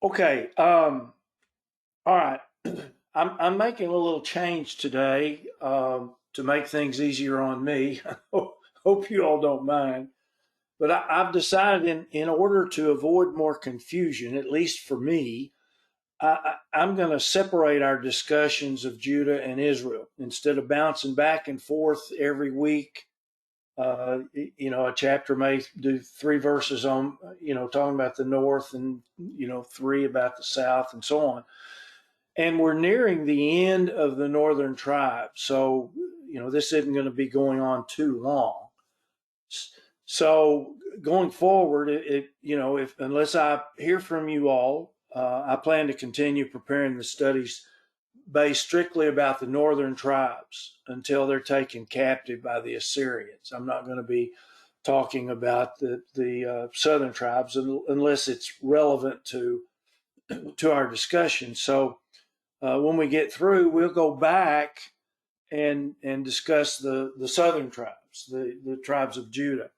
Okay. All right. I'm making a little change today to make things easier on me. Hope you all don't mind. But I've decided in order to avoid more confusion, at least for me, I'm going to separate our discussions of Judah and Israel instead of bouncing back and forth every week. A chapter may do 3 verses on, talking about the north and, three about the south and so on. And we're nearing the end of the northern tribe. So, this isn't going to be going on too long. So going forward, if unless I hear from you all, I plan to continue preparing the studies based strictly about the northern tribes until they're taken captive by the Assyrians. I'm not going to be talking about the southern tribes unless it's relevant to our discussion. So when we get through, we'll go back and discuss the southern tribes, the tribes of Judah.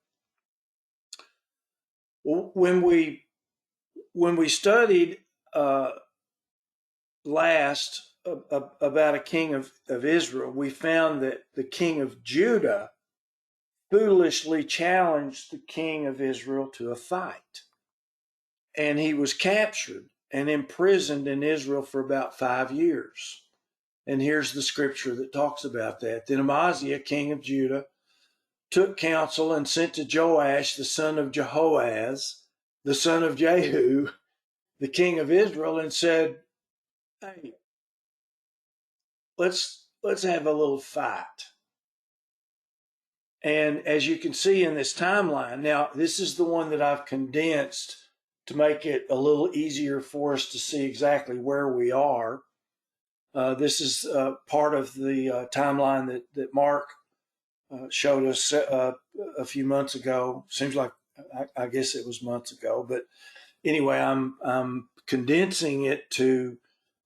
When we studied last about a king of Israel, we found that the king of Judah foolishly challenged the king of Israel to a fight. And he was captured and imprisoned in Israel for about 5 years. And here's the scripture that talks about that. Then Amaziah, king of Judah, took counsel and sent to Joash, the son of Jehoaz, the son of Jehu, the king of Israel, and said, "Hey, let's have a little fight." And as you can see in this timeline, now this is the one that I've condensed to make it a little easier for us to see exactly where we are. This is part of the timeline that Mark showed us a few months ago. Seems like I guess it was months ago, but anyway, I'm condensing it to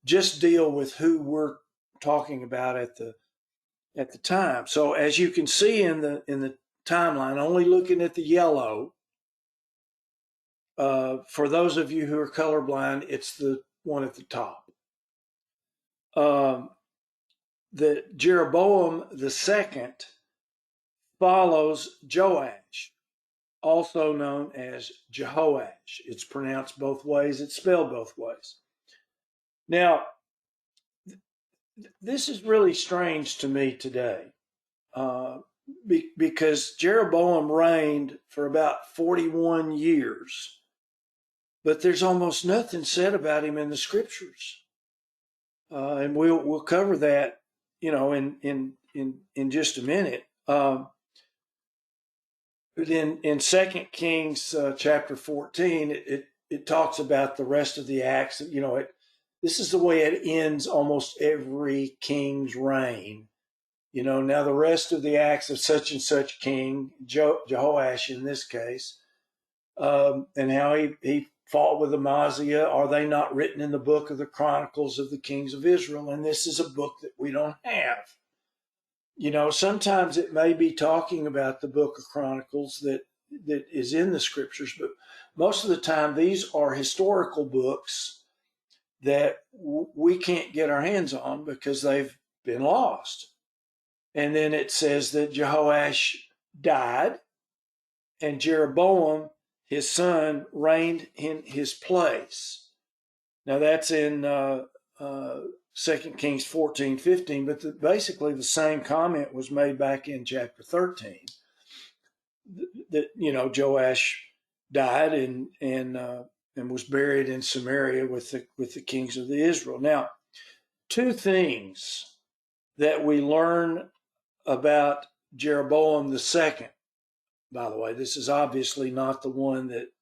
just deal with who we're talking about at the time. So as you can see in the timeline, only looking at the yellow. For those of you who are colorblind, it's the one at the top. The Jeroboam the second follows Joash, also known as Jehoash. It's pronounced both ways. It's spelled both ways. Now, this is really strange to me today because Jeroboam reigned for about 41 years, but there's almost nothing said about him in the scriptures. And we'll cover that, in just a minute. But in 2 Kings chapter 14, it talks about the rest of the acts. This is the way it ends almost every king's reign. Now the rest of the acts of such and such king, Jehoash in this case, and how he fought with Amaziah, are they not written in the book of the Chronicles of the Kings of Israel? And this is a book that we don't have. Sometimes it may be talking about the book of Chronicles that is in the scriptures, but most of the time these are historical books that we can't get our hands on because they've been lost. And then it says that Jehoash died and Jeroboam, his son, reigned in his place. Now that's in 2 Kings 14:15, but basically the same comment was made back in chapter 13. That Joash died and was buried in Samaria with the kings of Israel. Now, two things that we learn about Jeroboam the second. By the way, this is obviously not the one that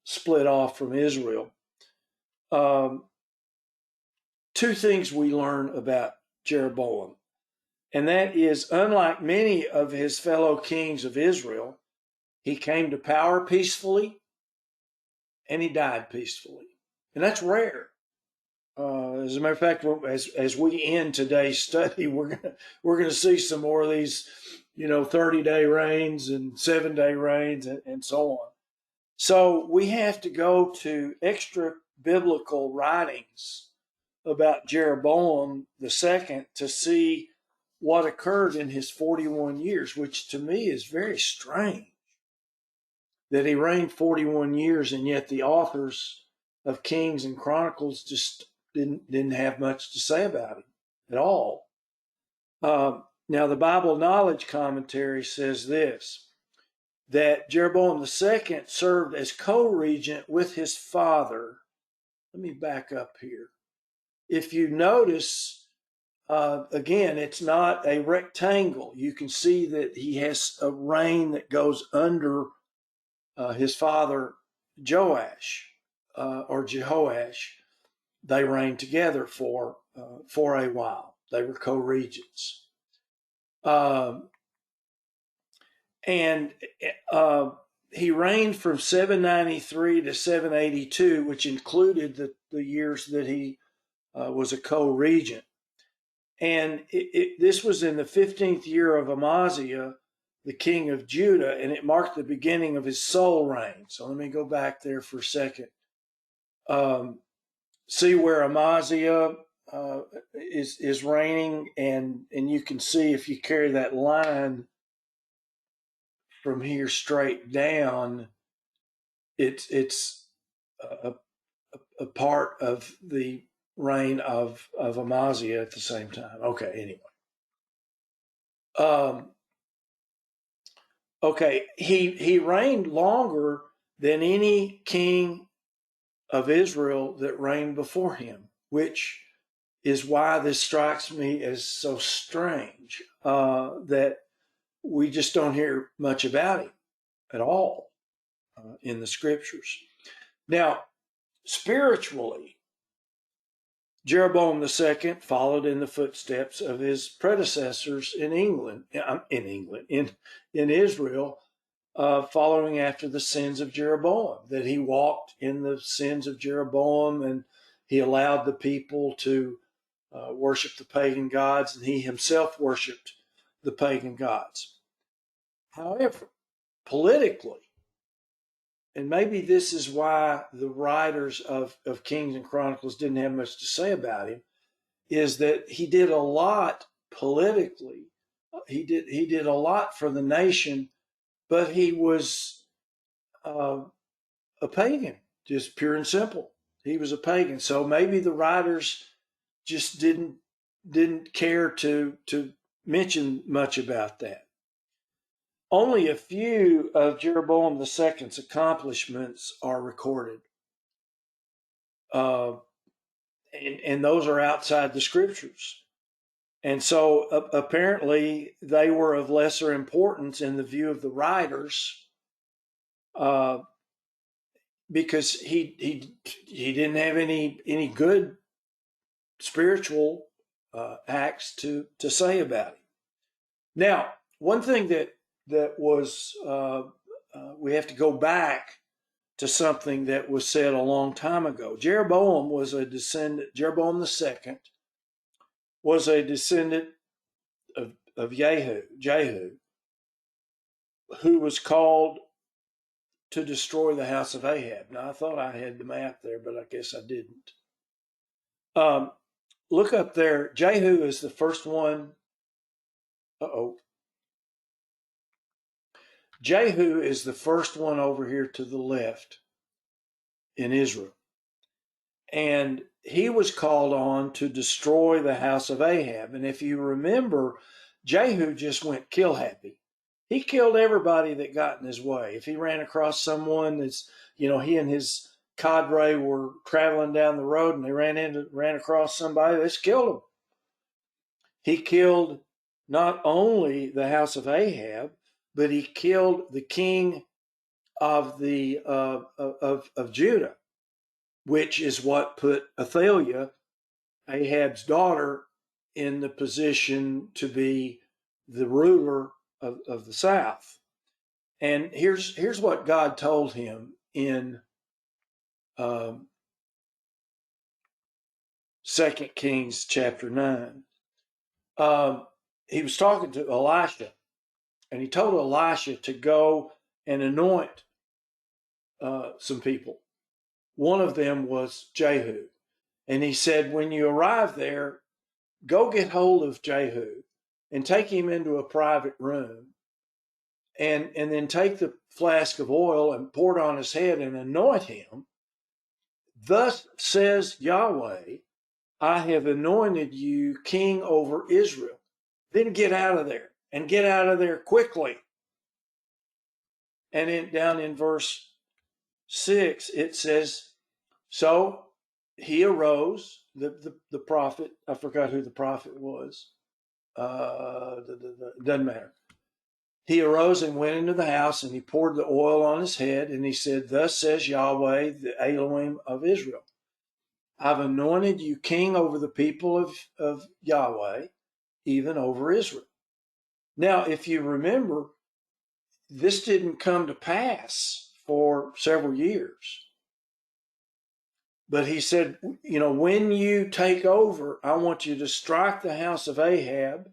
split off from Israel. Two things we learn about Jeroboam, and that is, unlike many of his fellow kings of Israel, he came to power peacefully and he died peacefully. And that's rare. As a matter of fact, as we end today's study, we're gonna see some more of these, 30-day reigns and 7-day reigns and so on. So we have to go to extra biblical writings about Jeroboam II to see what occurred in his 41 years, which to me is very strange that he reigned 41 years, and yet the authors of Kings and Chronicles just didn't have much to say about him at all. Now, the Bible Knowledge Commentary says this, that Jeroboam II served as co-regent with his father. Let me back up here. If you notice, again, it's not a rectangle. You can see that he has a reign that goes under his father Joash or Jehoash. They reigned together for a while. They were co-regents. And he reigned from 793 to 782, which included the years that he was a co-regent. And this was in the 15th year of Amaziah, the king of Judah, and it marked the beginning of his sole reign. So let me go back there for a second. See where Amaziah is reigning, and you can see if you carry that line from here straight down, it's a part of the reign of Amaziah at the same time. Okay, anyway. Okay, he reigned longer than any king of Israel that reigned before him, which is why this strikes me as so strange that we just don't hear much about him at all in the scriptures. Now, spiritually, Jeroboam II followed in the footsteps of his predecessors in Israel, following after the sins of Jeroboam, that he walked in the sins of Jeroboam, and he allowed the people to worship the pagan gods, and he himself worshiped the pagan gods. However, politically, and maybe this is why the writers of Kings and Chronicles didn't have much to say about him, is that he did a lot politically. He did a lot for the nation, but he was a pagan, just pure and simple. He was a pagan. So maybe the writers just didn't care to mention much about that. Only a few of Jeroboam II's accomplishments are recorded. And those are outside the scriptures. And so apparently they were of lesser importance in the view of the writers because he didn't have any good spiritual acts to say about him. Now, one thing that was we have to go back to something that was said a long time ago. Jeroboam was a descendant. Jeroboam II was a descendant of Jehu, who was called to destroy the house of Ahab. Now, I thought I had the map there, but I guess I didn't. Look up there. Jehu is the first one. Jehu is the first one over here to the left in Israel. And he was called on to destroy the house of Ahab. And if you remember, Jehu just went kill happy. He killed everybody that got in his way. If he ran across someone that's, he and his cadre were traveling down the road and they ran across somebody, they just killed him. He killed not only the house of Ahab, but he killed the king of the of Judah, which is what put Athaliah, Ahab's daughter, in the position to be the ruler of the south. And here's what God told him in 2 Kings chapter 9. He was talking to Elisha, and he told Elisha to go and anoint some people. One of them was Jehu. And he said, when you arrive there, go get hold of Jehu and take him into a private room, and then take the flask of oil and pour it on his head and anoint him. Thus says Yahweh, I have anointed you king over Israel. Then get out of there, and get out of there quickly. And down in verse 6, it says, so he arose, the prophet, I forgot who the prophet was. Doesn't matter. He arose and went into the house, and he poured the oil on his head, and he said, thus says Yahweh, the Elohim of Israel, I've anointed you king over the people of Yahweh, even over Israel. Now, if you remember, this didn't come to pass for several years. But he said, when you take over, I want you to strike the house of Ahab,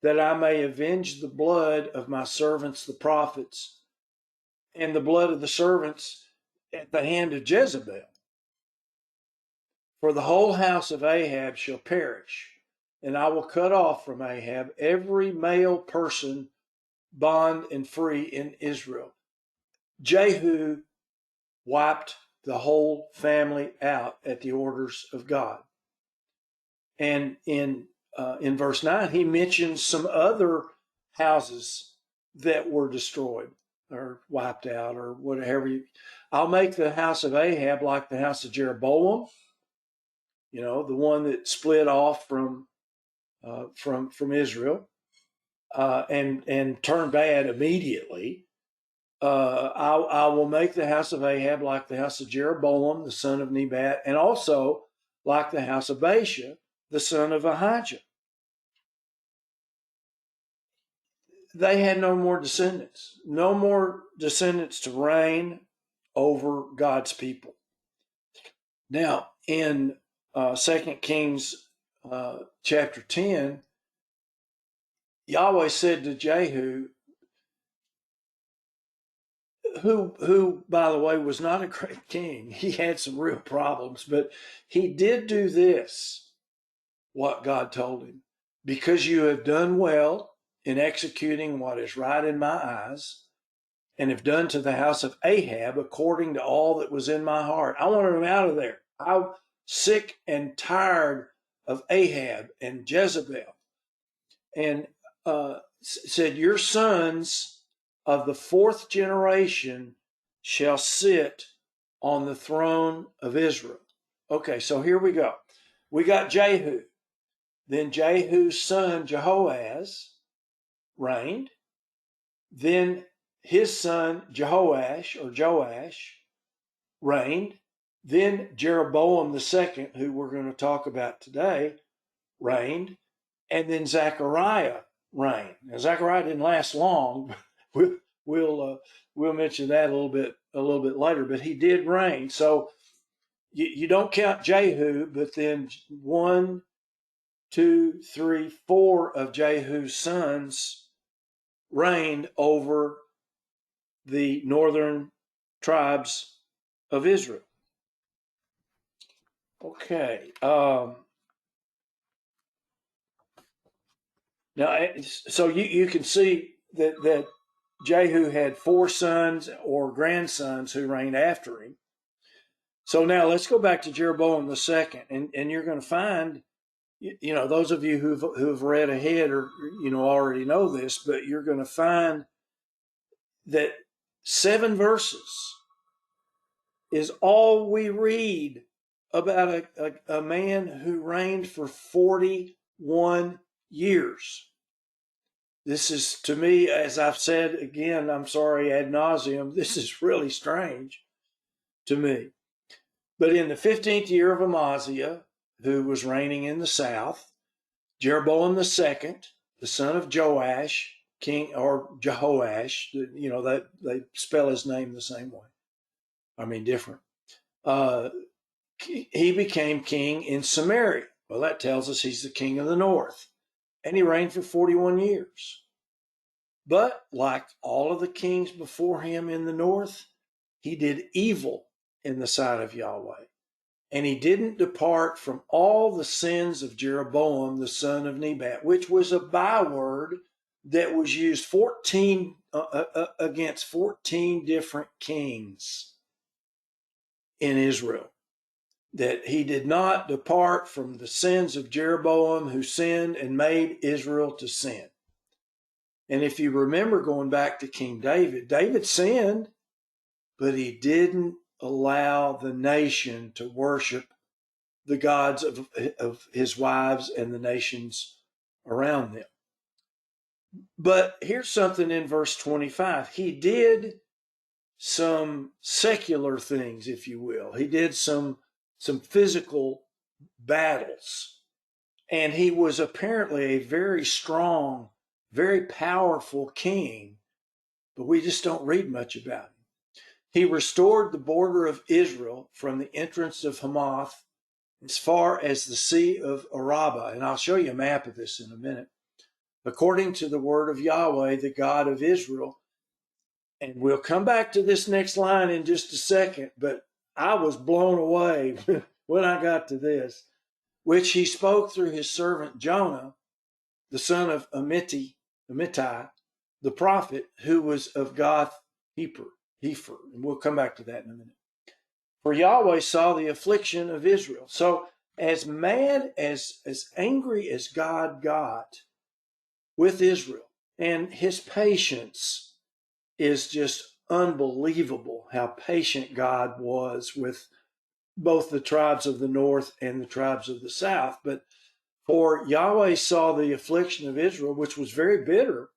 that I may avenge the blood of my servants, the prophets, and the blood of the servants at the hand of Jezebel. For the whole house of Ahab shall perish, and I will cut off from Ahab every male person, bond and free in Israel. Jehu wiped the whole family out at the orders of God. And in verse 9, he mentions some other houses that were destroyed or wiped out, or whatever. I'll make the house of Ahab like the house of Jeroboam, the one that split off from Israel and turned bad immediately. I will make the house of Ahab like the house of Jeroboam, the son of Nebat, and also like the house of Baasha, the son of Ahijah. They had no more descendants to reign over God's people. Now, in 2 Kings chapter 10, Yahweh said to Jehu, who, by the way, was not a great king. He had some real problems, but he did do this, what God told him. Because you have done well in executing what is right in my eyes, and have done to the house of Ahab according to all that was in my heart. I wanted him out of there. I'm sick and tired of Ahab and Jezebel. And said, your sons of the fourth generation shall sit on the throne of Israel. Okay, so here we go. We got Jehu. Then Jehu's son Jehoaz reigned. Then his son Joash reigned. Then Jeroboam II, who we're going to talk about today, reigned. And then Zechariah reigned. Now, Zechariah didn't last long. We'll mention that a little bit later. But he did reign. So you don't count Jehu, but then 1, 2, 3, 4 of Jehu's sons reigned over the northern tribes of Israel. Okay. Now, so you can see that Jehu had 4 sons or grandsons who reigned after him. So now let's go back to Jeroboam II, and you're going to find, those of you who've read ahead or already know this, but you're going to find that 7 verses is all we read about a man who reigned for 41 years. This is, to me, as I've said again, I'm sorry, ad nauseum, this is really strange to me. But in the 15th year of Amaziah, who was reigning in the south, Jeroboam II, the son of Joash, king, or Jehoash, they spell his name the same way. I mean, different. He became king in Samaria. Well, that tells us he's the king of the north. And he reigned for 41 years. But like all of the kings before him in the north, he did evil in the sight of Yahweh. And he didn't depart from all the sins of Jeroboam, the son of Nebat, which was a byword that was used against 14 different kings in Israel. That he did not depart from the sins of Jeroboam, who sinned and made Israel to sin. And if you remember going back to King David, David sinned, but he didn't allow the nation to worship the gods of his wives and the nations around them. But here's something in verse 25. He did some secular things, if you will. He did some physical battles. And he was apparently a very strong, very powerful king, but we just don't read much about him. He restored the border of Israel from the entrance of Hamath as far as the Sea of Arabah. And I'll show you a map of this in a minute. According to the word of Yahweh, the God of Israel. And we'll come back to this next line in just a second, but I was blown away when I got to this, which he spoke through his servant Jonah, the son of Amittai, the prophet, who was of Gath Hefer. And we'll come back to that in a minute. For Yahweh saw the affliction of Israel. So as mad, as angry as God got with Israel, and his patience is just unbelievable, how patient God was with both the tribes of the north and the tribes of the south. But for Yahweh saw the affliction of Israel, which was very bitter,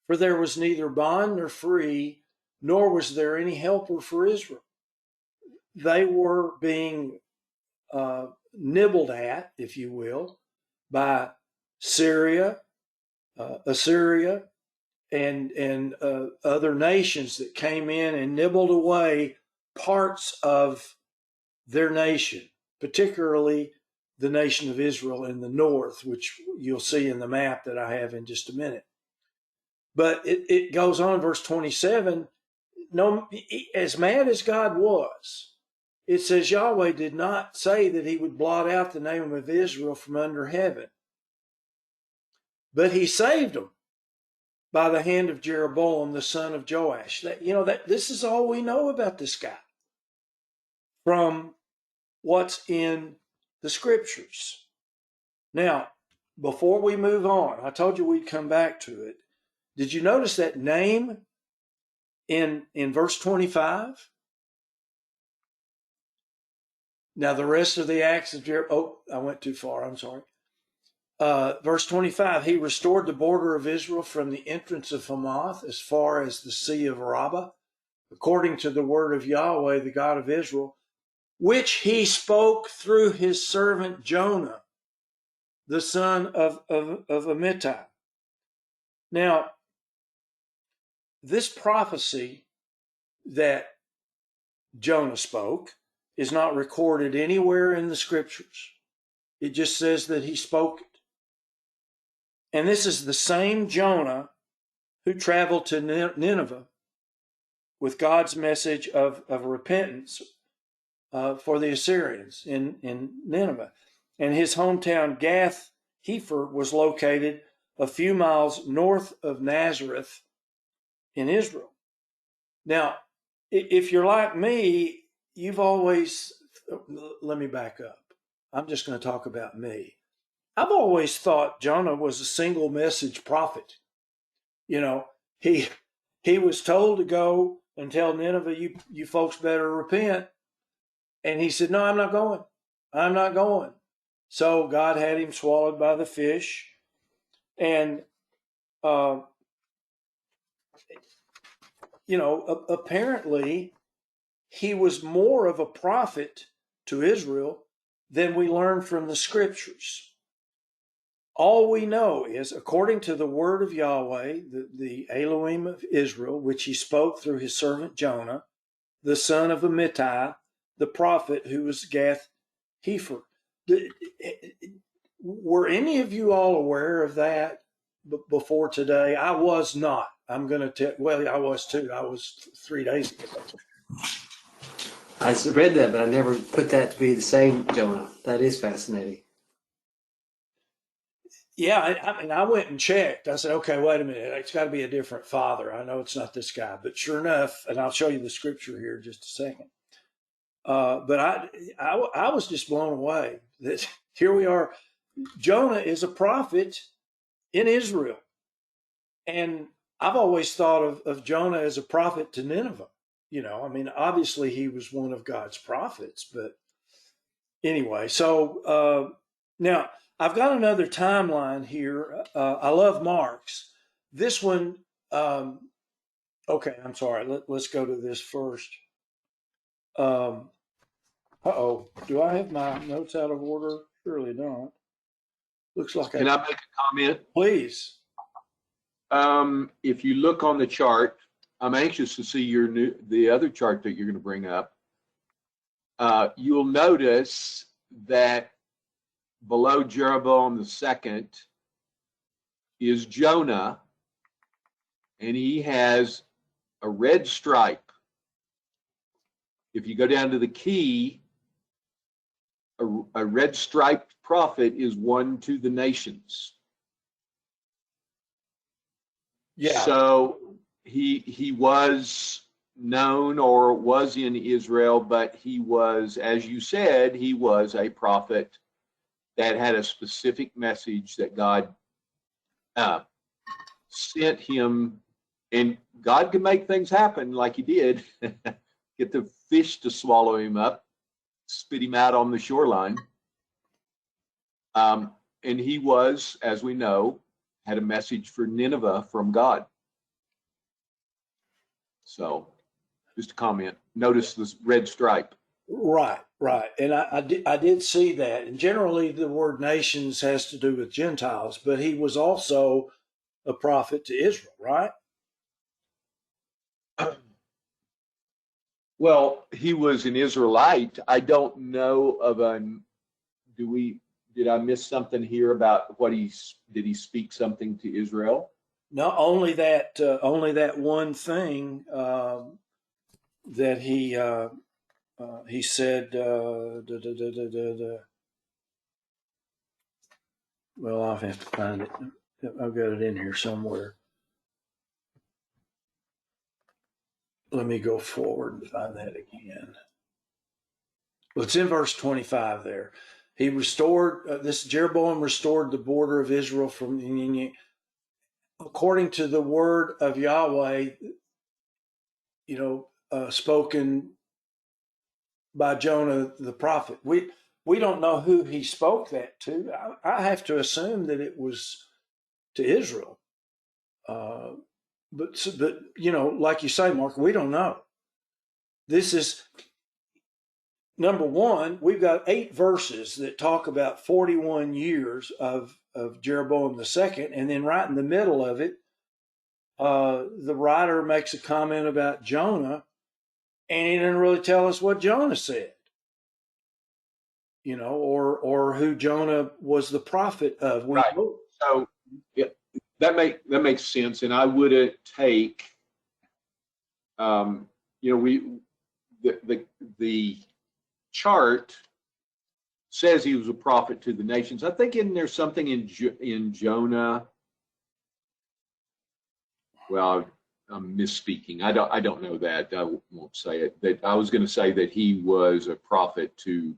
for there was neither bond nor free, nor was there any helper for Israel. They were being nibbled at, if you will, by Syria, Assyria, and other nations that came in and nibbled away parts of their nation, particularly the nation of Israel in the north, which you'll see in the map that I have in just a minute. But it goes on, verse 27, as mad as God was, it says Yahweh did not say that he would blot out the name of Israel from under heaven, but he saved them by the hand of Jeroboam, the son of Joash. This is all we know about this guy from what's in the scriptures. Now, before we move on, I told you we'd come back to it. Did you notice that name in verse 25? Now, the rest of the acts of Jeroboam, I went too far, I'm sorry. Verse 25, he restored the border of Israel from the entrance of Hamath as far as the Sea of Arabah, according to the word of Yahweh, the God of Israel, which he spoke through his servant Jonah, the son of Amittai. Now, this prophecy that Jonah spoke is not recorded anywhere in the scriptures. It just says that he spoke it. And this is the same Jonah who traveled to Nineveh with God's message of repentance for the Assyrians in Nineveh. And his hometown Gath Hefer was located a few miles north of Nazareth in Israel. Now, if you're like me, you've always, let me back up. I'm just going to talk about me. I've always thought Jonah was a single message prophet. He was told to go and tell Nineveh, you folks better repent. And he said, no, I'm not going. I'm not going. So God had him swallowed by the fish. And, apparently he was more of a prophet to Israel than we learn from the scriptures. All we know is, according to the word of Yahweh, the Elohim of Israel, which he spoke through his servant Jonah, the son of Amittai, the prophet who was Gath Hefer. Were any of you all aware of that before today? I was not. I'm going to tell, well, I was too. I was 3 days ago. I read that, but I never put that to be the same Jonah. That is fascinating. Yeah, I mean, I went and checked. I said, okay, wait a minute. It's got to be a different father. I know it's not this guy, but sure enough, and I'll show you the scripture here in just a second. But I was just blown away that here we are. Jonah is a prophet in Israel, and I've always thought of Jonah as a prophet to Nineveh. I mean, obviously he was one of God's prophets, but anyway, so now I've got another timeline here. I love Mark's. This one, um, okay, I'm sorry. Let's go to this first. Um, oh, do I have my notes out of order? Surely not. Looks like I Can I do. make a comment? Please. If you look on the chart, I'm anxious to see the other chart that you're going to bring up. You'll notice that below Jeroboam the second is Jonah, and he has a red stripe. If you go down to the key, a red striped prophet is one to the nations. Yeah. So he was known or was in Israel, but he was, as you said, he was a prophet that had a specific message that God uh, sent him, and God could make things happen like he did. Get the fish to swallow him up, spit him out on the shoreline. And he was, as we know, had a message for Nineveh from God. So just a comment. Notice this red stripe. Right, right. And I did see that. And generally, the word nations has to do with Gentiles, but he was also a prophet to Israel, right? Well, he was an Israelite. I don't know of an. Did I miss something here about did he speak something to Israel? Not only that one thing that he said. Well, I'll have to find it. I've got it in here somewhere. Let me go forward and find that again. Well, it's in verse 25 there. He restored, this Jeroboam restored the border of Israel from, according to the word of Yahweh, spoken by Jonah the prophet. We don't know who he spoke that to. I have to assume that it was to Israel. Uh, but like you say, Mark, we don't know. This is number one. We've got 8 verses that talk about 41 years of Jeroboam the second, and then right in the middle of it, the writer makes a comment about Jonah, and he didn't really tell us what Jonah said, or who Jonah was the prophet of. We Right. know. So yeah, that makes sense, and I wouldn't take we the chart says he was a prophet to the nations. I think there's something in Jonah. Well, I'm misspeaking. I don't know that. I won't say it. That I was going to say that he was a prophet to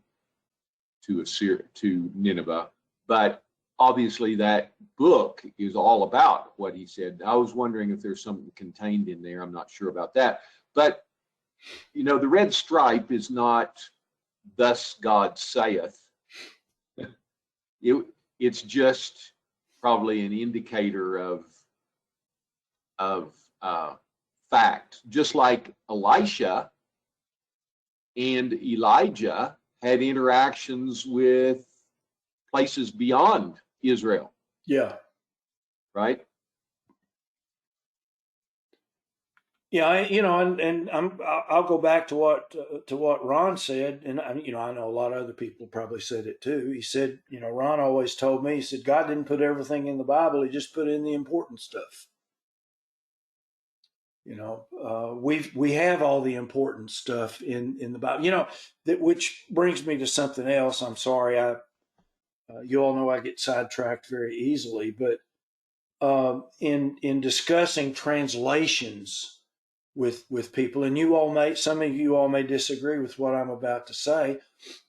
Nineveh, but obviously that book is all about what he said. I was wondering if there's something contained in there. I'm not sure about that. But the red stripe is not "Thus God saith." It's just probably an indicator of fact, just like Elisha and Elijah had interactions with places beyond Israel, Yeah. right? Yeah, I'll go back to what Ron said, and I know a lot of other people probably said it too. He said, Ron always told me, he said, God didn't put everything in the Bible; He just put in the important stuff. We have all the important stuff in the Bible. That which brings me to something else. I'm sorry, you all know I get sidetracked very easily, but in discussing translations with people, and some of you all may disagree with what I'm about to say,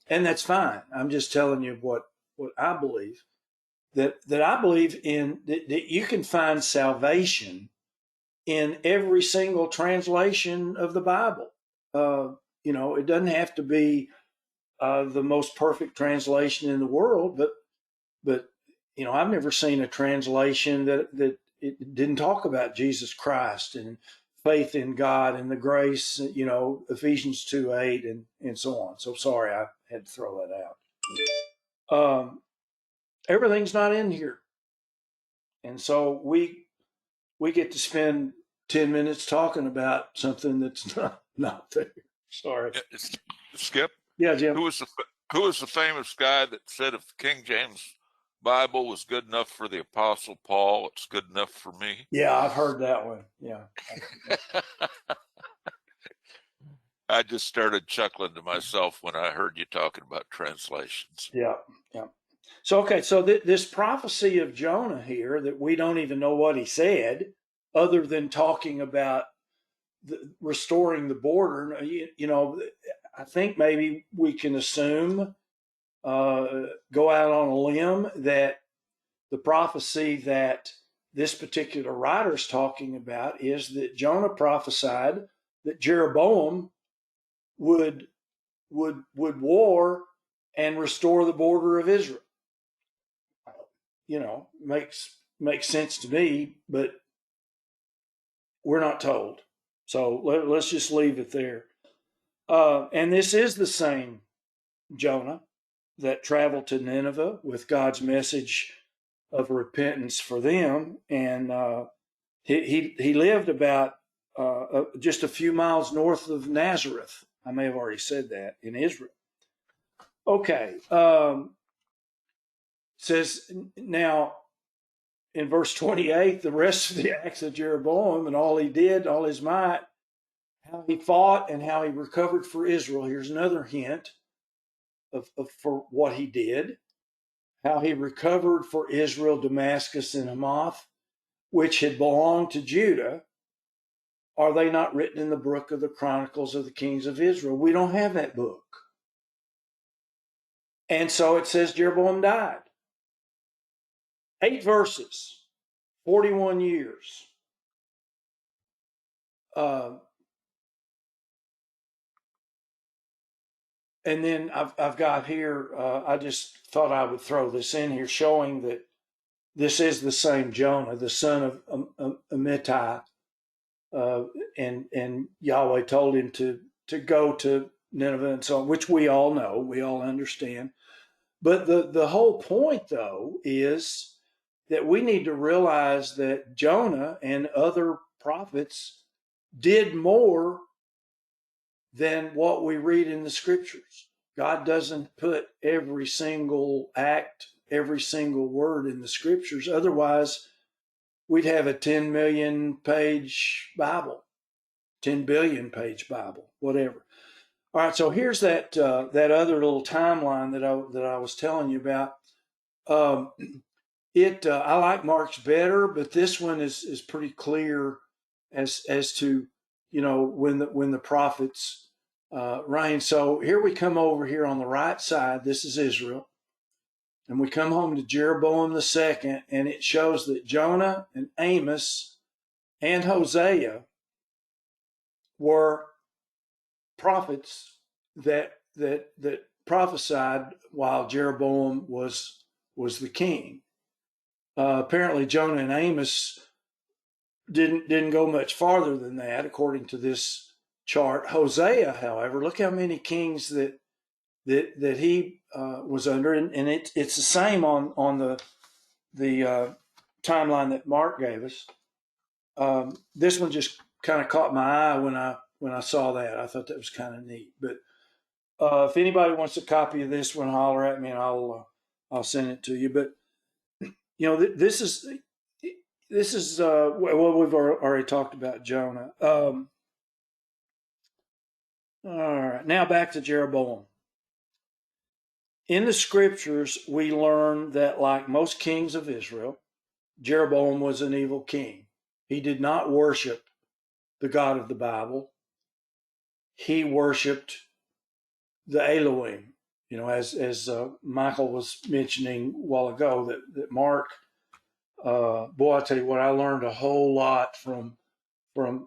and that's fine. I'm just telling you what I believe. That I believe in that you can find salvation in every single translation of the Bible. It doesn't have to be the most perfect translation in the world, but I've never seen a translation that it didn't talk about Jesus Christ and faith in God and the grace, Ephesians 2:8 and so on. So sorry, I had to throw that out. Everything's not in here, and so we get to spend 10 minutes talking about something that's not there. Sorry. Skip, Yeah, Jim. who was the famous guy that said if the King James Bible was good enough for the Apostle Paul, it's good enough for me? Yeah, I've heard that one. Yeah. I just started chuckling to myself when I heard you talking about translations. Yeah. Yeah. So, okay. So this prophecy of Jonah here that we don't even know what he said other than talking about restoring the border, I think maybe we can assume, go out on a limb that the prophecy that this particular writer is talking about is that Jonah prophesied that Jeroboam would war and restore the border of Israel. Makes sense to me, but we're not told. So let's just leave it there. And this is the same Jonah that traveled to Nineveh with God's message of repentance for them, and he lived about just a few miles north of Nazareth. I may have already said that, in Israel. Okay. Says now in verse 28, the rest of the acts of Jeroboam and all he did, all his might, how he fought and how he recovered for Israel. Here's another hint of for what he did. How he recovered for Israel Damascus and Hamath, which had belonged to Judah. Are they not written in the book of the Chronicles of the Kings of Israel? We don't have that book. And so it says Jeroboam died. 8 verses, 41 years. And then I've got here, I just thought I would throw this in here, showing that this is the same Jonah, the son of Amittai. And Yahweh told him to go to Nineveh and so on, which we all know, we all understand. But the whole point, though, is that we need to realize that Jonah and other prophets did more than what we read in the scriptures. God doesn't put every single act, every single word in the scriptures. Otherwise, we'd have a 10 million page Bible, 10 billion page Bible, whatever. All right, so here's that other little timeline that I was telling you about. I like Mark's better, but this one is pretty clear as to when the prophets reign. So here we come over here on the right side. This is Israel, and we come home to Jeroboam II, and it shows that Jonah and Amos and Hosea were prophets that prophesied while Jeroboam was the king. Apparently, Jonah and Amos didn't go much farther than that, according to this chart. Hosea, however, look how many kings that he was under, and it's the same on the timeline that Mark gave us. This one just kind of caught my eye when I saw that. I thought that was kind of neat. But if anybody wants a copy of this one, holler at me and I'll send it to you. But this is this is well, we've already talked about Jonah. All right, now back to Jeroboam. In the scriptures, we learn that, like most kings of Israel, Jeroboam was an evil king. He did not worship the God of the Bible. He worshiped the Elohim. You know, as Michael was mentioning a while ago, that Mark, boy, I tell you what, I learned a whole lot from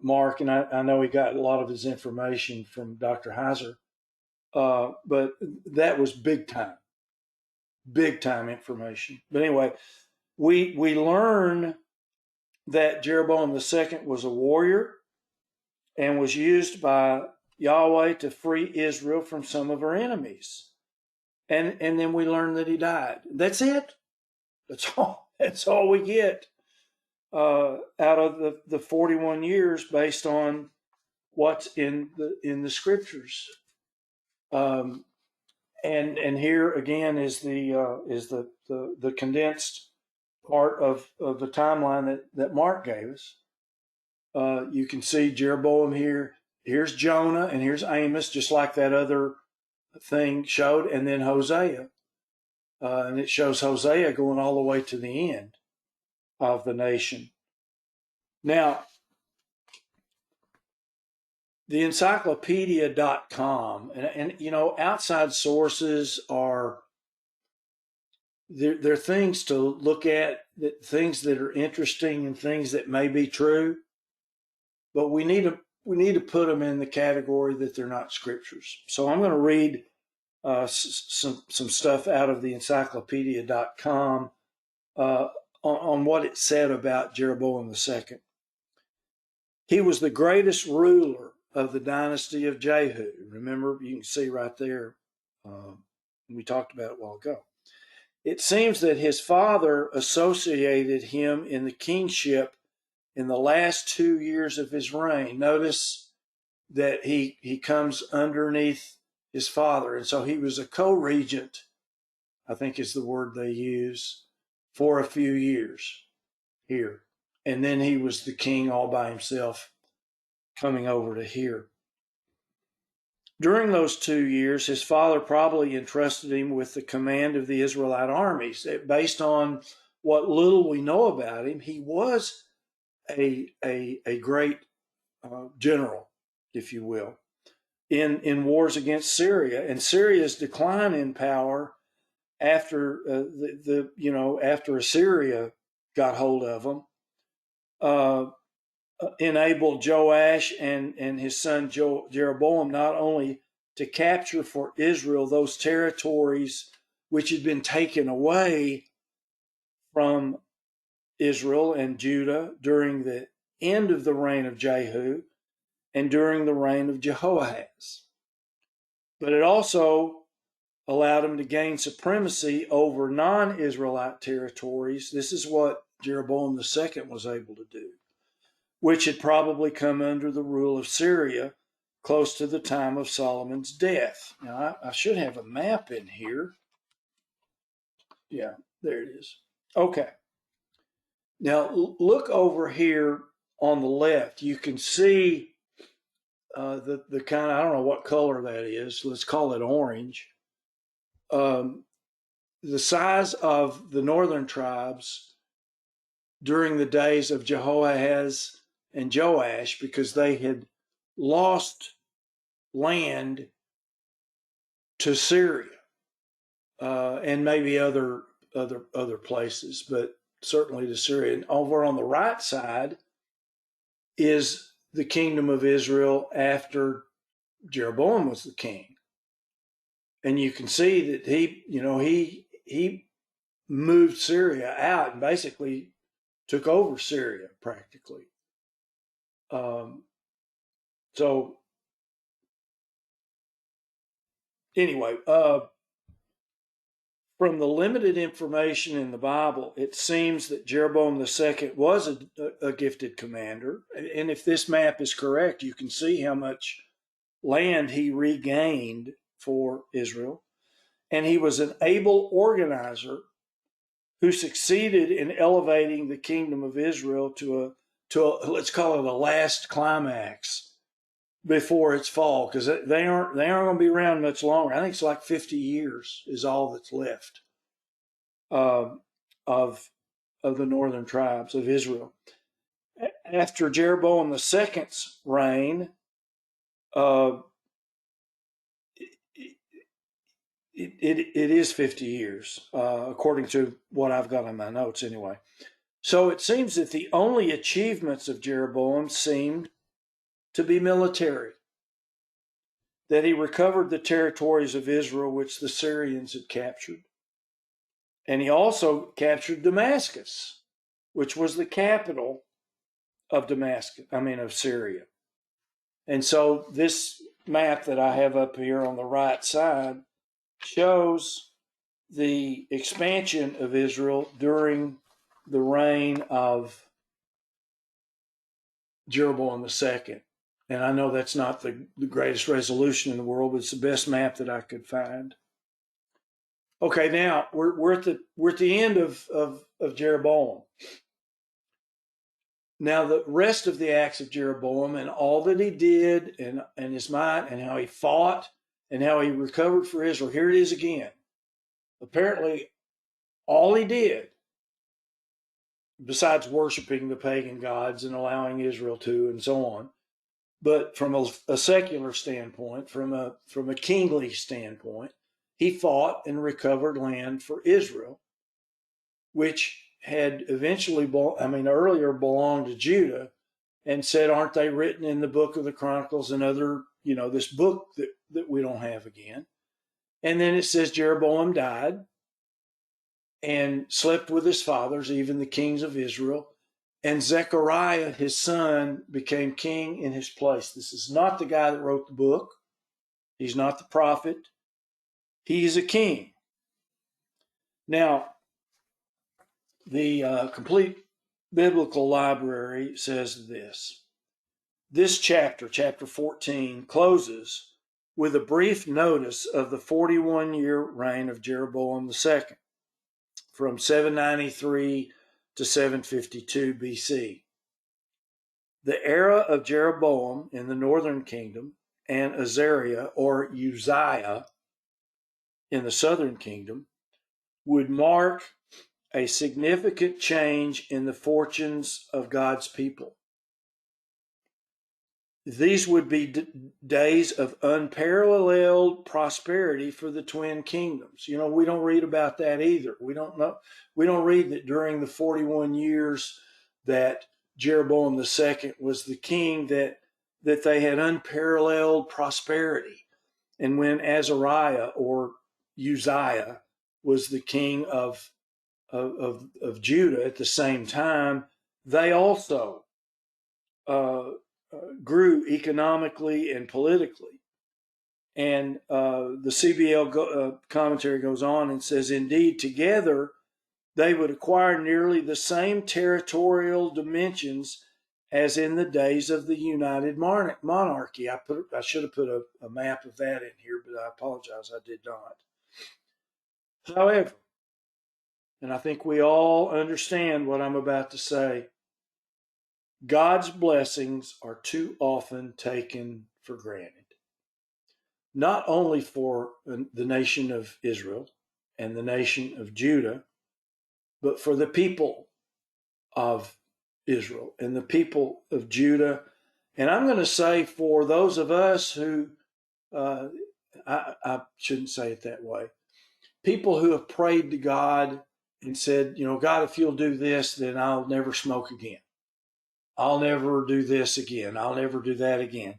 Mark, and I know he got a lot of his information from Dr. Heiser, but that was big time information. But anyway, we learn that Jeroboam II was a warrior and was used by Yahweh to free Israel from some of her enemies. And then we learn that he died. That's it. That's all we get out of the 41 years based on what's in the scriptures. And here again is the condensed part of the timeline that Mark gave us. You can see Jeroboam here. Here's Jonah and here's Amos, just like that other thing showed, and then Hosea. And it shows Hosea going all the way to the end of the nation. Now, the encyclopedia.com, and you know, outside sources are, they're things to look at, things that are interesting and things that may be true, but we need to put them in the category that they're not scriptures. So I'm going to read some stuff out of the encyclopedia.com on what it said about Jeroboam II. He was the greatest ruler of the dynasty of Jehu. Remember, you can see right there, we talked about it a while ago. It seems that his father associated him in the kingship in the last 2 years of his reign. Notice that he comes underneath his father. And so he was a co-regent, I think is the word they use, for a few years here. And then he was the king all by himself coming over to here. During those 2 years, his father probably entrusted him with the command of the Israelite armies. Based on what little we know about him, he was a great general, if you will, in wars against Syria. And Syria's decline in power after after Assyria got hold of them, enabled Joash and his son Jeroboam not only to capture for Israel those territories which had been taken away from Israel and Judah during the end of the reign of Jehu and during the reign of Jehoahaz, but it also allowed him to gain supremacy over non-Israelite territories. This is what Jeroboam II was able to do, which had probably come under the rule of Syria close to the time of Solomon's death. Now, I should have a map in here. Yeah, there it is. Okay. Now, look over here on the left. You can see the kind of, I don't know what color that is. Let's call it orange. The size of the northern tribes during the days of Jehoahaz and Joash, because they had lost land to Syria and maybe other places, but certainly to Syria. And over on the right side is the kingdom of Israel after Jeroboam was the king. And you can see that he moved Syria out and basically took over Syria practically. So anyway, from the limited information in the Bible, it seems that Jeroboam II was a gifted commander. And if this map is correct, you can see how much land he regained for Israel. And he was an able organizer who succeeded in elevating the kingdom of Israel to a let's call it a last climax before its fall, because they aren't going to be around much longer. I think it's like 50 years is all that's left of the northern tribes of Israel. After Jeroboam II's reign, it is 50 years, according to what I've got in my notes anyway. So it seems that the only achievements of Jeroboam seemed to be military, that he recovered the territories of Israel which the Syrians had captured. And he also captured Damascus, which was the capital of of Syria. And so this map that I have up here on the right side shows the expansion of Israel during the reign of Jeroboam II. And I know that's not the greatest resolution in the world, but it's the best map that I could find. Okay, now we're at the end of Jeroboam. Now the rest of the acts of Jeroboam and all that he did and his might and how he fought and how he recovered for Israel. Here it is again. Apparently, all he did, besides worshiping the pagan gods and allowing Israel to, and so on, but from a secular standpoint, from a kingly standpoint, he fought and recovered land for Israel, which had eventually, earlier belonged to Judah, and said, aren't they written in the book of the Chronicles and other, this book that we don't have again? And then it says Jeroboam died and slept with his fathers, even the kings of Israel. And Zechariah, his son, became king in his place. This is not the guy that wrote the book. He's not the prophet. He is a king. Now, the complete biblical library says this. This chapter, chapter 14, closes with a brief notice of the 41-year reign of Jeroboam II, from 793 to 752 BC. The era of Jeroboam in the northern kingdom and Azariah or Uzziah in the southern kingdom would mark a significant change in the fortunes of God's people. These would be days of unparalleled prosperity for the twin kingdoms. We don't read about that either. We don't read that during the 41 years that Jeroboam II was the king that they had unparalleled prosperity. And when Azariah or Uzziah was the king of Judah at the same time, they also grew economically and politically. And the CBL commentary goes on and says, indeed, together they would acquire nearly the same territorial dimensions as in the days of the United Monarchy. I should have put a map of that in here, but I apologize, I did not. However, and I think we all understand what I'm about to say, God's blessings are too often taken for granted. Not only for the nation of Israel and the nation of Judah, but for the people of Israel and the people of Judah. And I'm going to say for those of us who, I shouldn't say it that way, people who have prayed to God and said, God, if you'll do this, then I'll never smoke again. I'll never do this again. I'll never do that again.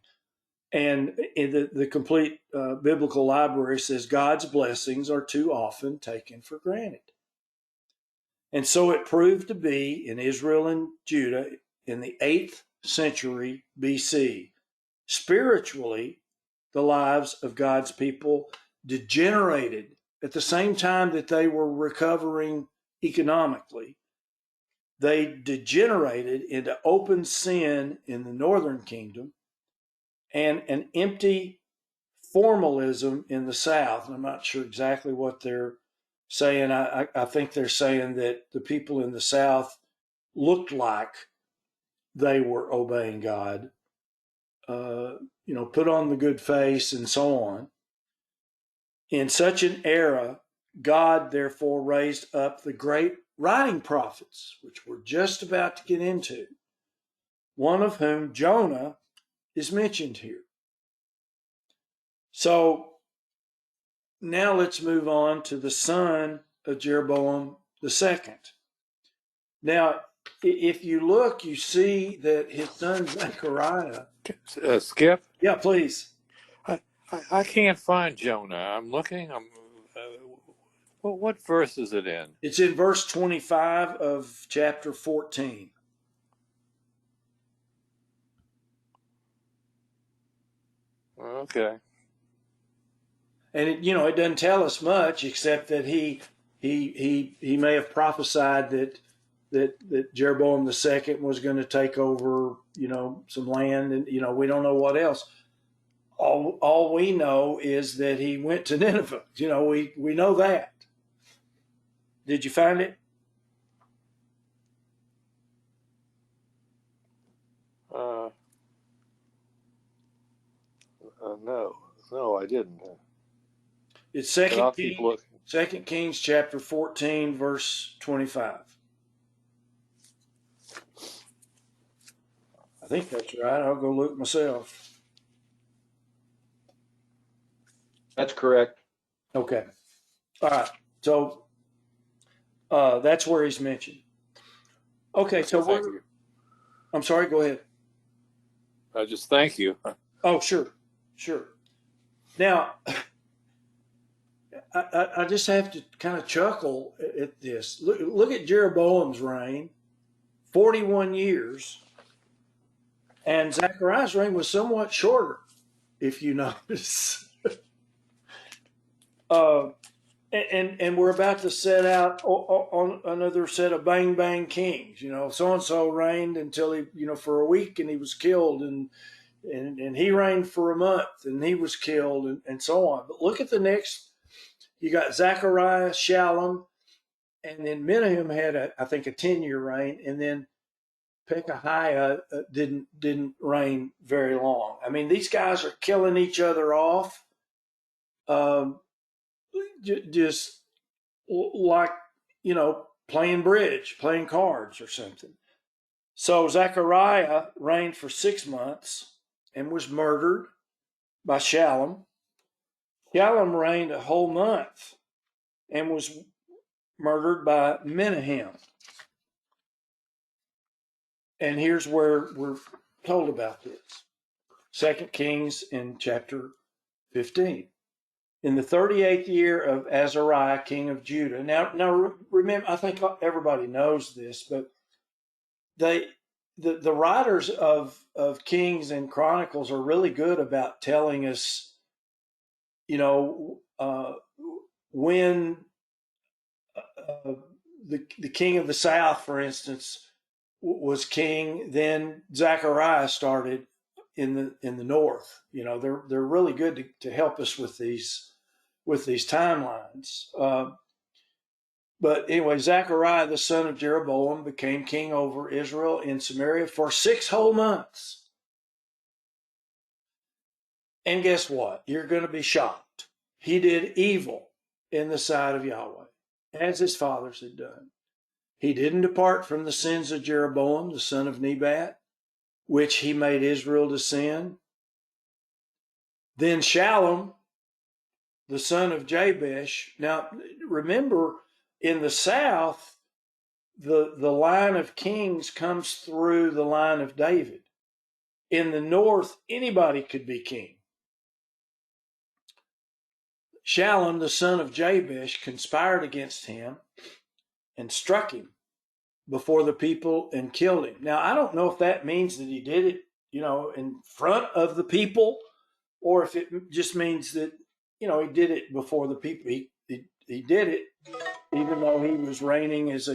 And in the complete biblical library says God's blessings are too often taken for granted. And so it proved to be in Israel and Judah in the 8th century BC. Spiritually, the lives of God's people degenerated at the same time that they were recovering economically. They degenerated into open sin in the northern kingdom and an empty formalism in the south. And I'm not sure exactly what their saying, I think they're saying that the people in the South looked like they were obeying God, put on the good face and so on. In such an era, God therefore raised up the great writing prophets, which we're just about to get into, one of whom, Jonah, is mentioned here. So now let's move on to the son of Jeroboam II. Now, if you look, you see that his son Zechariah. Skip, Yeah, please. I can't find Jonah. I'm looking. What verse is it in? It's in verse 25 of chapter 14. Okay. And it doesn't tell us much except that he may have prophesied that Jeroboam II was going to take over, some land, and we don't know what else. All we know is that he went to Nineveh. We know that. Did you find it? No, I didn't. It's But I'll keep looking. 2 Kings chapter 14, verse 25. I think that's right. I'll go look myself. That's correct. Okay. All right. So that's where he's mentioned. Okay. So Thank you. I'm sorry. Go ahead. Just thank you. Oh, sure. Now, I just have to kind of chuckle at this. Look at Jeroboam's reign, 41 years, and Zechariah's reign was somewhat shorter, if you notice. And we're about to set out on another set of bang bang kings. So and so reigned until he, for a week, and he was killed, and he reigned for a month, and he was killed, and so on. But look at the next. You got Zechariah, Shallum, and then Menahem had I think a 10-year reign, and then Pekahiah didn't reign very long. I mean, these guys are killing each other off, just like playing bridge, playing cards, or something. So Zechariah reigned for 6 months and was murdered by Shallum. Shallum reigned a whole month and was murdered by Menahem. And here's where we're told about this. 2 Kings in chapter 15. In the 38th year of Azariah, king of Judah. Now remember, I think everybody knows this, but the writers of Kings and Chronicles are really good about telling us, when the king of the South, for instance, was king. Then Zechariah started in the North. They're really good to help us with these timelines. But anyway, Zechariah, the son of Jeroboam, became king over Israel in Samaria for 6 whole months. And guess what? You're going to be shocked. He did evil in the sight of Yahweh, as his fathers had done. He didn't depart from the sins of Jeroboam, the son of Nebat, which he made Israel to sin. Then Shallum, the son of Jabesh. Now, remember, in the south, the line of kings comes through the line of David. In the north, anybody could be king. Shallum, the son of Jabesh, conspired against him and struck him before the people and killed him. Now, I don't know if that means that he did it, in front of the people, or if it just means that, he did it before the people. He did it even though he was reigning as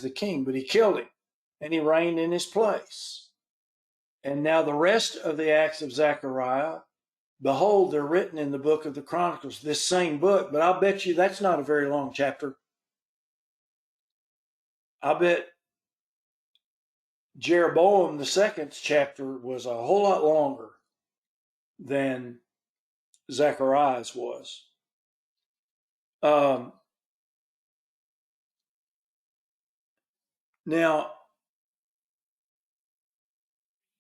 the king, but he killed him and he reigned in his place. And now the rest of the acts of Zechariah, behold, they're written in the book of the Chronicles, this same book, but I'll bet you that's not a very long chapter. I bet Jeroboam the second's chapter was a whole lot longer than Zechariah's was. Now,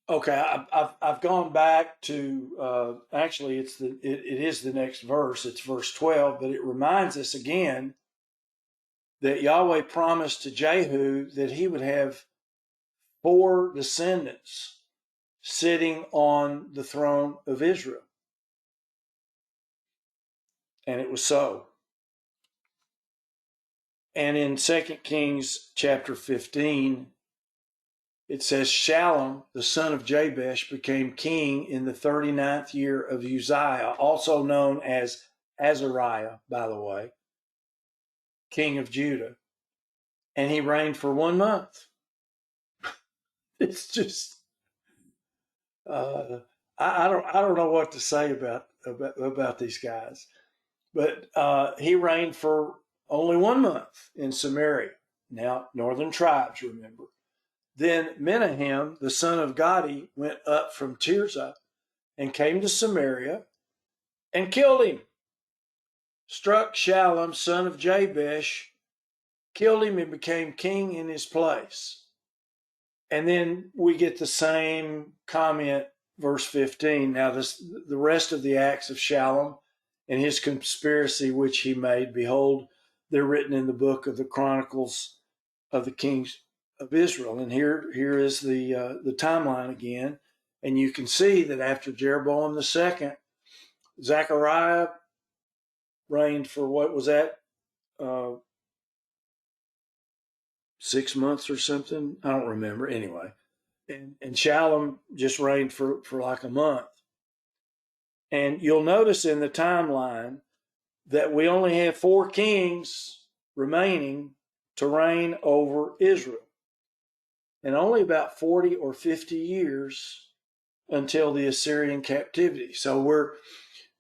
okay, I've gone back to actually it is the next verse. It's verse 12, but it reminds us again that Yahweh promised to Jehu that he would have 4 descendants sitting on the throne of Israel, and it was so. And in 2 Kings chapter 15, it says, Shallum, the son of Jabesh, became king in the 39th year of Uzziah, also known as Azariah, by the way, king of Judah. And he reigned for 1 month. It's just, I don't know what to say about these guys. But he reigned for only 1 month in Samaria. Now, northern tribes, remember. Then Menahem, the son of Gadi, went up from Tirzah and came to Samaria and killed him. Struck Shallum, son of Jabesh, killed him and became king in his place. And then we get the same comment, verse 15. Now, the rest of the acts of Shallum and his conspiracy which he made, behold, they're written in the book of the Chronicles of the kings of Israel. And here is the timeline again. And you can see that after Jeroboam II, Zechariah reigned for what was that? 6 months or something? I don't remember. Anyway. And Shallum just reigned for like a month. And you'll notice in the timeline that we only have 4 kings remaining to reign over Israel. And only about 40 or 50 years until the Assyrian captivity. So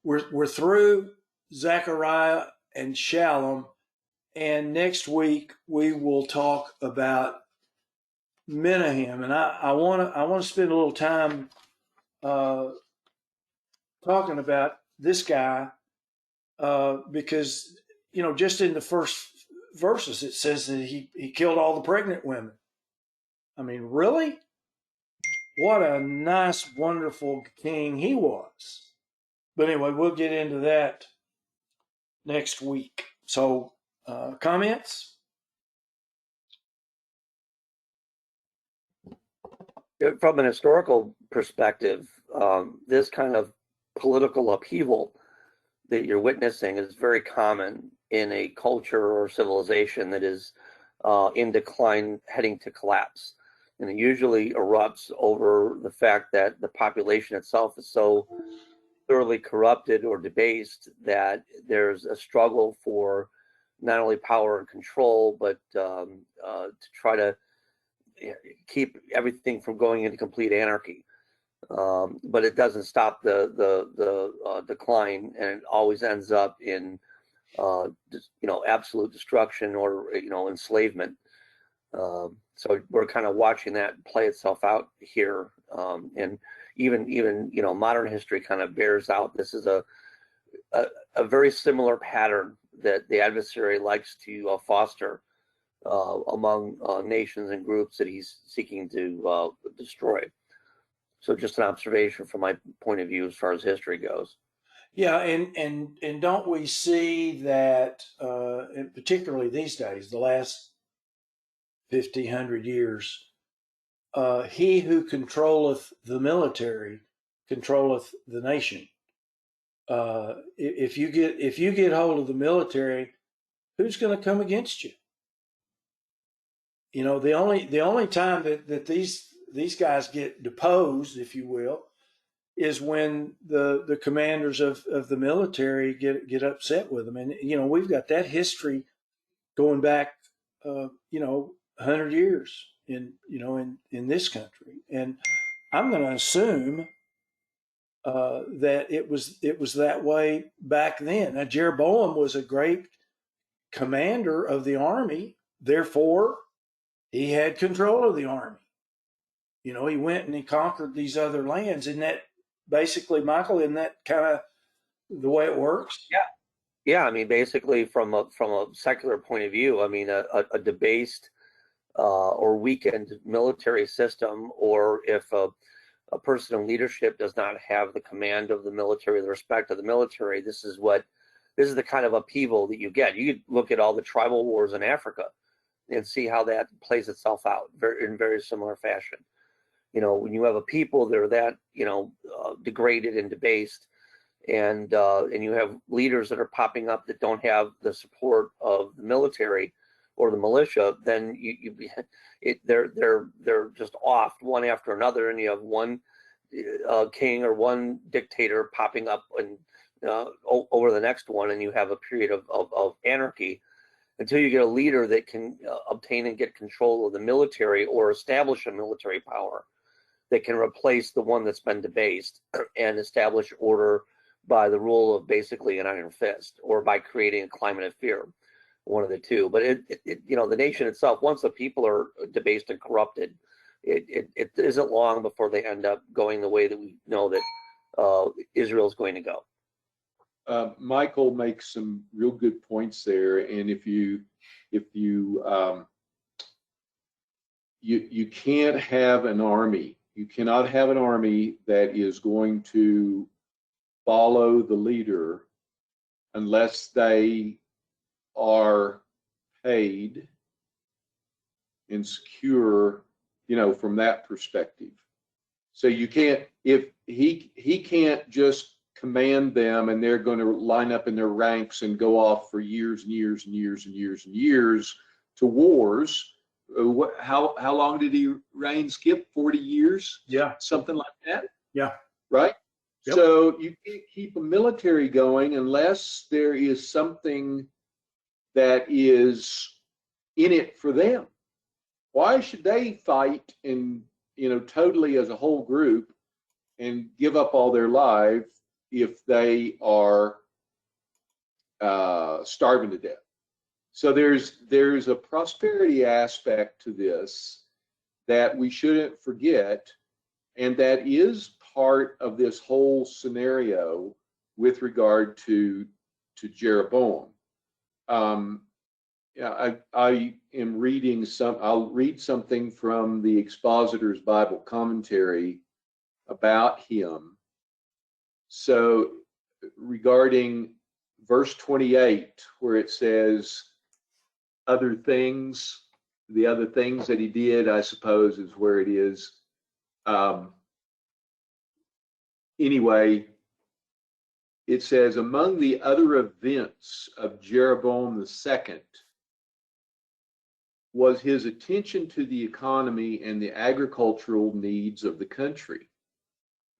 we're through Zechariah and Shallum, and next week we will talk about Menahem. And I want to spend a little time talking about this guy because just in the first verses it says that he killed all the pregnant women. I mean, really? What a nice, wonderful king he was. But anyway, we'll get into that next week. So, comments? From an historical perspective, this kind of political upheaval that you're witnessing is very common in a culture or civilization that is in decline, heading to collapse. And it usually erupts over the fact that the population itself is so thoroughly corrupted or debased that there's a struggle for not only power and control, but to try to keep everything from going into complete anarchy. But it doesn't stop the decline, and it always ends up in absolute destruction or enslavement. So we're kind of watching that play itself out here, and even modern history kind of bears out. This is a very similar pattern that the adversary likes to foster among nations and groups that he's seeking to destroy. So just an observation from my point of view as far as history goes. Yeah, and don't we see that, and particularly these days, the last 50, 100 years, he who controlleth the military controlleth the nation. If you get hold of the military, who's going to come against you? The only time that these guys get deposed, if you will, is when the commanders of the military get upset with them. And we've got that history going back 100 years in this country. And I'm going to assume that it was that way back then. Now Jeroboam was a great commander of the army, therefore he had control of the army. You know, he went and he conquered these other lands. Isn't that basically, Michael? Isn't that kind of the way it works? Yeah. I mean, basically, from a secular point of view, I mean, a debased or weakened military system, or if a person in leadership does not have the command of the military, the respect of the military, this is the kind of upheaval that you get. You could look at all the tribal wars in Africa and see how that plays itself out in very similar fashion. You know, when you have a people that are that, degraded and debased, and you have leaders that are popping up that don't have the support of the military or the militia, then they're just off one after another, and you have one king or one dictator popping up and over the next one, and you have a period of anarchy until you get a leader that can obtain and get control of the military or establish a military power that can replace the one that's been debased and establish order by the rule of basically an iron fist, or by creating a climate of fear, one of the two. But the nation itself, once the people are debased and corrupted, it isn't long before they end up going the way that we know that Israel is going to go. Michael makes some real good points there, and if you can't have an army, you cannot have an army that is going to follow the leader unless they are paid and secure, from that perspective. So you can't, if he can't just command them and they're going to line up in their ranks and go off for years and years and years and years and years to wars. How long did he reign, Skip? 40 years? Yeah. Something like that? Yeah. Right? Yep. So you can't keep a military going unless there is something that is in it for them. Why should they fight and, totally as a whole group and give up all their life if they are starving to death? So there's a prosperity aspect to this that we shouldn't forget, and that is part of this whole scenario with regard to Jeroboam. I am reading I'll read something from the Expositor's Bible Commentary about him. So regarding verse 28, where it says, the other things that he did, I suppose, is where it is. Anyway, it says, among the other events of Jeroboam II was his attention to the economy and the agricultural needs of the country.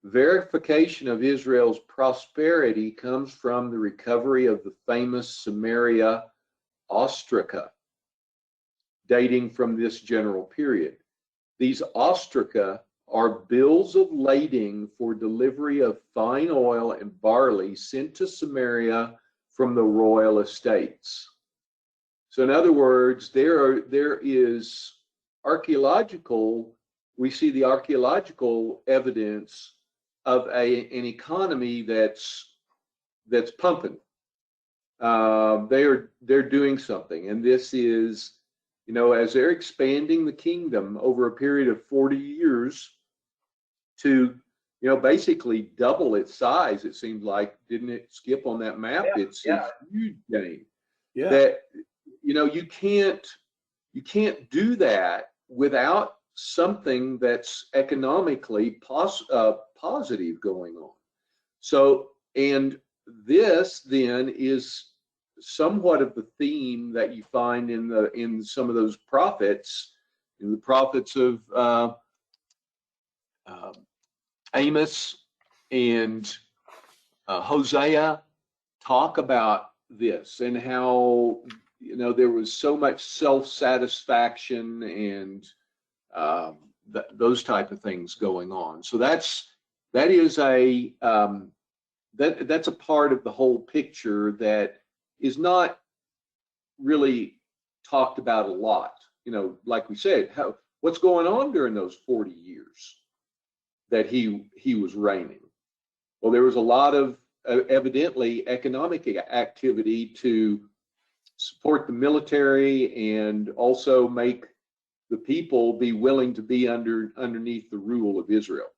Verification of Israel's prosperity comes from the recovery of the famous Samaria ostraca, dating from this general period. These ostraca are bills of lading for delivery of fine oil and barley sent to Samaria from the royal estates. So in other words, there is archaeological, we see the archaeological evidence of an economy that's pumping. They're doing something, and this is, as they're expanding the kingdom over a period of 40 years to, basically double its size. It seemed like, didn't it, Skip, on that map? Yeah, It's a huge game. Yeah. That, you can't do that without something that's economically positive going on. So, and this then is somewhat of the theme that you find in some of those prophets, in the prophets of Amos and Hosea, talk about this and how there was so much self-satisfaction and those type of things going on. So that's That is that's a part of the whole picture that is not really talked about a lot. Like we said, what's going on during those 40 years that he was reigning? Well, there was a lot of evidently economic activity to support the military and also make the people be willing to be underneath the rule of Israel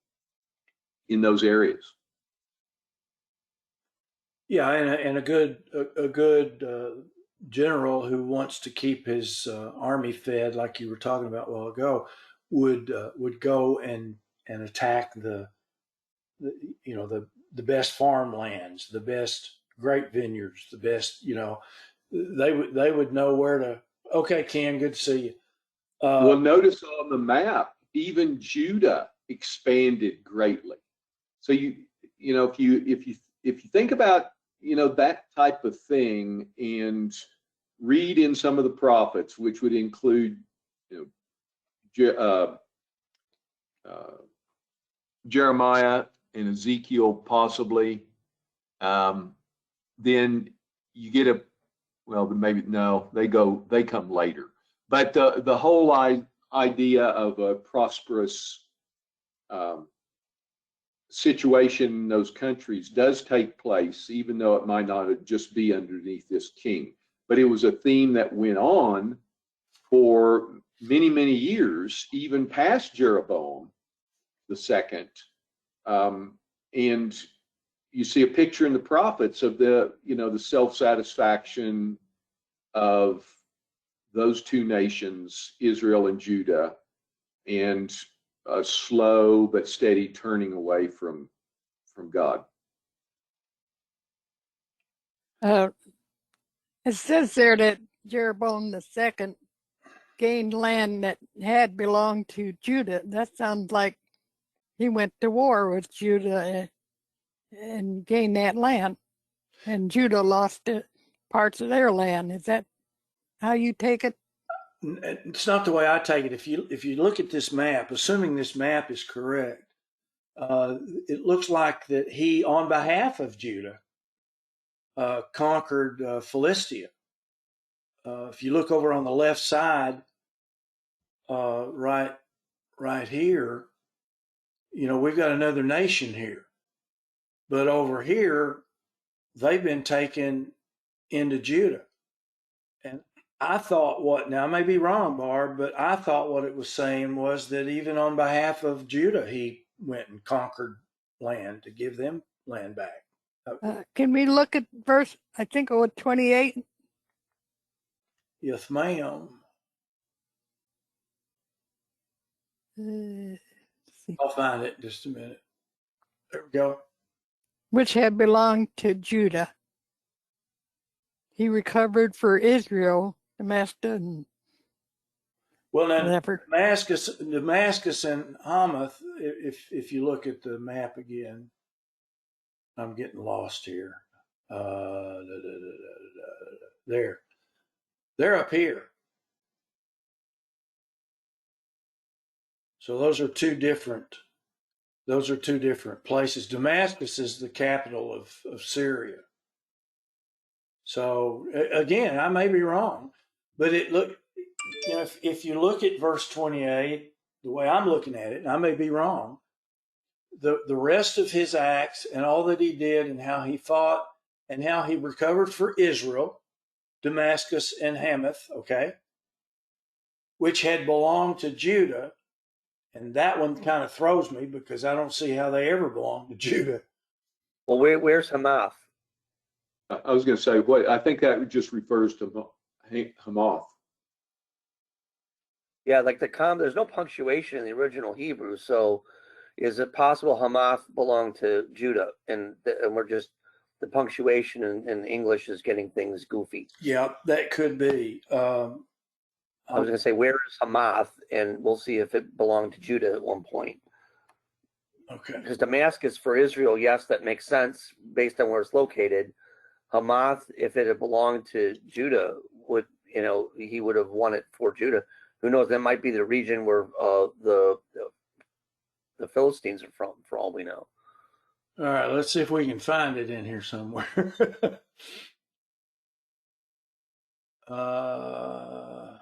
in those areas. Yeah, and a good general who wants to keep his army fed, like you were talking about a while ago, would go and attack the best farmlands, the best grape vineyards, the best, they would know where to. Okay, Ken, good to see you. Well, notice on the map, even Judah expanded greatly. So if you think about that type of thing and read in some of the prophets, which would include Jeremiah and Ezekiel possibly, then you get maybe no, they come later. But the whole idea of a prosperous situation in those countries does take place, even though it might not just be underneath this king. But it was a theme that went on for many, many years, even past Jeroboam II. And you see a picture in the prophets of the self-satisfaction of those two nations, Israel and Judah, and a slow but steady turning away from God. It says there that Jeroboam II gained land that had belonged to Judah. That sounds like he went to war with Judah and gained that land, and Judah lost parts of their land. Is that how you take it? It's not the way I take it. If you look at this map, assuming this map is correct, it looks like that he, on behalf of Judah, conquered Philistia. If you look over on the left side, right here, we've got another nation here, but over here, they've been taken into Judah. And I thought now I may be wrong, Barb, but I thought what it was saying was that even on behalf of Judah, he went and conquered land to give them land back. Can we look at verse, I think it was 28? Yes, ma'am. I'll find it in just a minute. There we go. Which had belonged to Judah. He recovered for Israel, Damascus. Well, now Damascus and Hamath. If you look at the map again, I'm getting lost here. There, they're up here. So those are two different places. Damascus is the capital of Syria. So again, I may be wrong, but if you look at verse 28, the way I'm looking at it, and I may be wrong, the rest of his acts and all that he did and how he fought and how he recovered for Israel, Damascus and Hamath, okay, which had belonged to Judah. And that one kind of throws me because I don't see how they ever belonged to Judah. Well, where's Hamath? I was going to say, I think that just refers to Hamath. Yeah, like there's no punctuation in the original Hebrew. So is it possible Hamath belonged to Judah and we're just, the punctuation in English is getting things goofy? Yeah, that could be. I was going to say, where is Hamath? And we'll see if it belonged to Judah at one point. Okay. Because Damascus for Israel, yes, that makes sense based on where it's located. Hamath, if it had belonged to Judah, he would have won it for Judah. Who knows? That might be the region where the Philistines are from, for all we know. All right, let's see if we can find it in here somewhere. uh,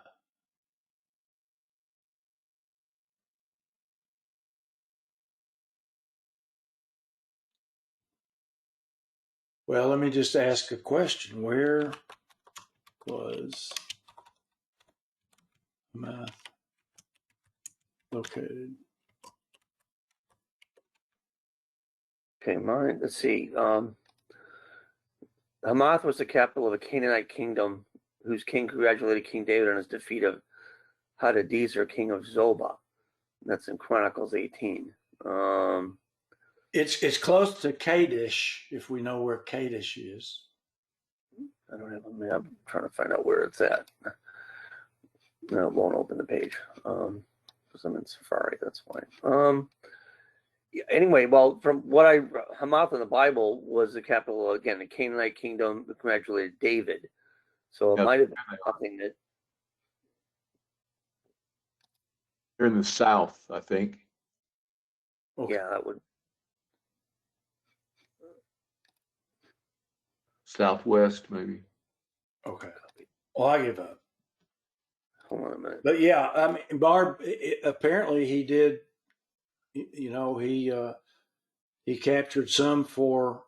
well, let me just ask a question. Where was Hamath located? Okay, mine. Let's see. Hamath was the capital of a Canaanite kingdom, whose king congratulated King David on his defeat of Hadadezer, king of Zobah. That's in Chronicles 18. It's close to Kadesh, if we know where Kadesh is. I don't have a map. I'm trying to find out where it's at. No, it won't open the page. Because I'm in Safari. That's fine. Anyway, well, from what Hamath in the Bible was the capital, again, the Canaanite kingdom that congratulated David. So it Yes. might have been something that, They're in the south, I think. Okay. yeah, that would. Southwest, maybe. Okay. Well, I give up. Hold on a minute. But yeah, I mean, Barb. Apparently, he did. You know, he captured some for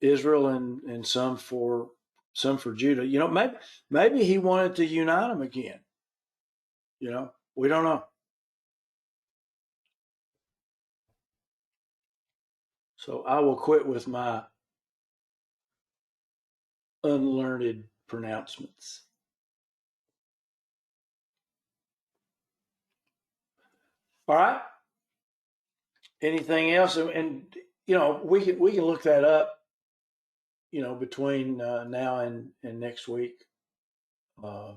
Israel and some for Judah. You know, maybe he wanted to unite them again. You know, we don't know. So I will quit with my unlearned pronouncements. All right. Anything else? And you know, we can look that up. You know, between now and next week. And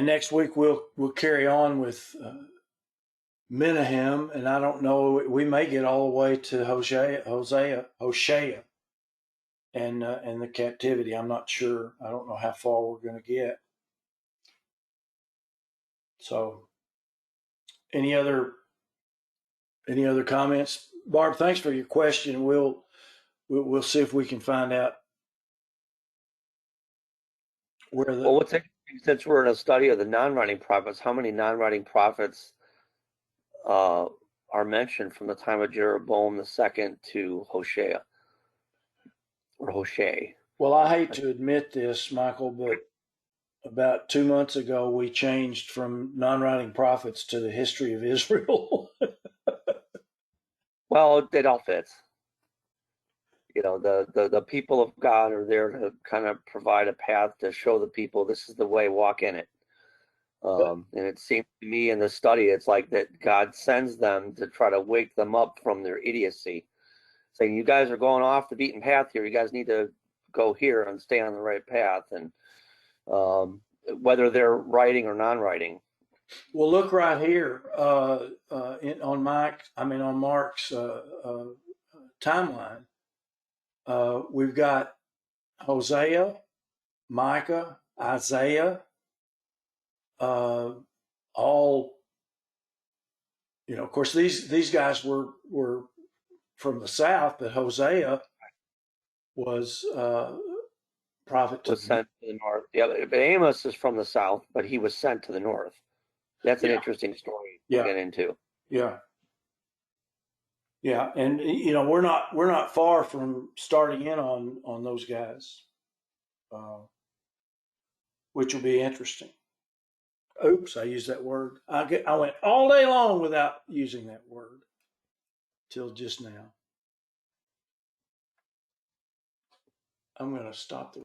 next week we'll carry on with Menahem, and I don't know. We may get all the way to Hosea, and the captivity. I'm not sure. I don't know how far we're going to get. So, any other comments, Barb? Thanks for your question. We'll see if we can find out where the. Well, what's interesting, since we're in a study of the non-writing prophets, how many non-writing prophets are mentioned from the time of Jeroboam II to Hoshea or Hoshea? Well, I hate to admit this, Michael, but about 2 months ago we changed from non-writing prophets to the history of Israel. Well, it all fits. You know, the people of God are there to kind of provide a path to show the people this is the way, walk in it. And it seems to me in the study, it's like that God sends them to try to wake them up from their idiocy, saying, you guys are going off the beaten path here. You guys need to go here and stay on the right path. And whether they're writing or non-writing. Well, look right here on Mark's timeline. We've got Hosea, Micah, Isaiah, all. You know, of course, these guys were from the south, but Hosea was prophet was sent to the north. Yeah, but Amos is from the south, but he was sent to the north. That's an interesting story to get into. Yeah. Yeah, and you know we're not far from starting in on those guys, which will be interesting. Oops, I used that word. I went all day long without using that word till just now. I'm going to stop the